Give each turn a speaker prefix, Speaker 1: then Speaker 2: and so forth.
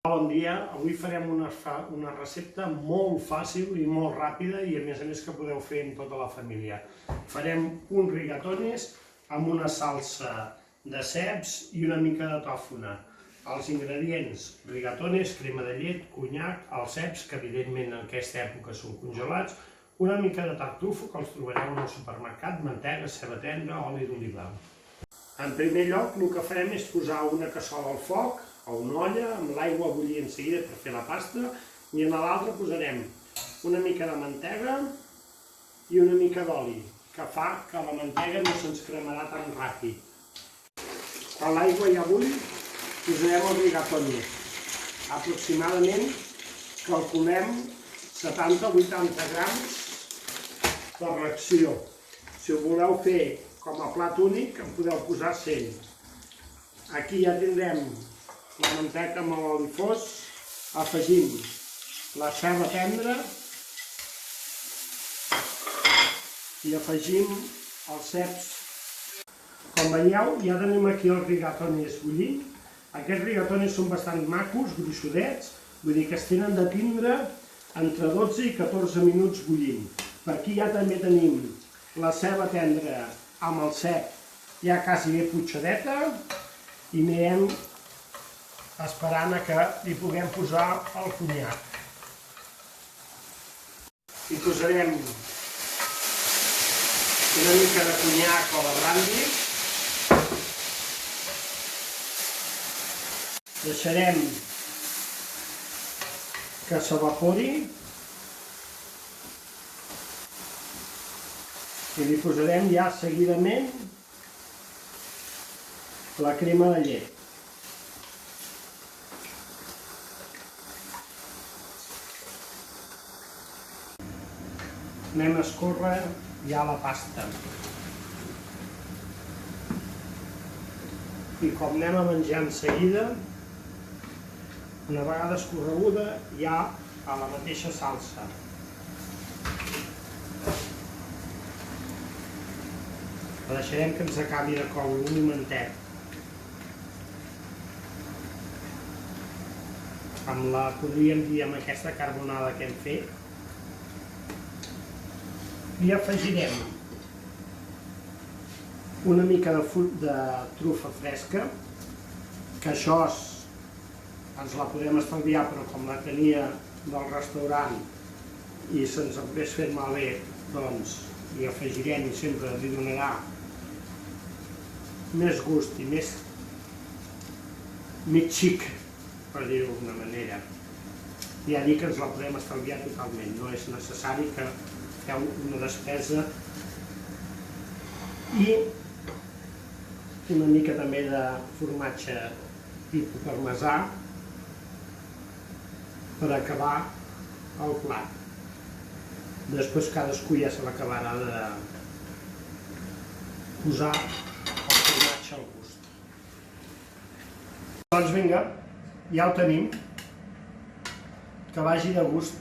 Speaker 1: Bon dia, avui farem una recepta molt fàcil i molt ràpida i a més que podeu fer amb tota la família. Farem uns rigatones amb una salsa de ceps i una mica de tòfona. Els ingredients: rigatones, crema de llet, conyac, els ceps, que evidentment en aquesta època són congelats, una mica de tartufo, que els trobareu al supermercat, mantega, ceba tendra, oli d'oliva. En primer lloc, el que farem és posar una cassola al foc, o una olla, amb l'aigua a bullir en seguida per fer la pasta, i en l'altra posarem una mica de mantega i una mica d'oli, que fa que la mantega no se'ns cremarà tan ràpid. Quan l'aigua ja bull, posarem els rigatones. Aproximadament calculem 70-80 grams per ració. Si ho voleu fer com a plat únic, en podeu posar 100. Aquí ja tindrem la manteca amb l'oli fos, afegim la ceba tendra i afegim els ceps. Com veieu, ja tenim aquí els rigatones bullint. Aquests rigatones són bastant macos, gruixudets, vull dir que es tenen de tindre entre 12 i 14 minuts bullint. Per aquí ja també tenim la ceba tendra amb el cep ja quasi bé punxadeta i anirem esperant que li puguem posar el conyac. Hi posarem una mica de conyac o de brandy. Deixarem que s'evapori i li posarem ja seguidament la crema de llet. Anem a escórrer ja la pasta. I com anem a menjar en seguida, una vegada escorreguda, ja a la mateixa salsa. La deixarem que ens acabi de coure un momentet. Amb la, podríem dir, amb aquesta carbonada que hem fet. I afegirem una mica de trufa fresca, que això ens la podem estalviar, però com la tenia del restaurant i se'ns hagués fet malbé, doncs hi afegirem i sempre li donarà més gust i més xic, per dir-ho d'alguna manera. Ja dic que ens la podem estalviar totalment, no és necessari que feu una despesa. I una mica també de formatge tipus parmesà per acabar el plat. Després cadascú ja se l'acabarà de posar el formatge al gust. Doncs vinga, ja ho tenim. Que vagi de gust.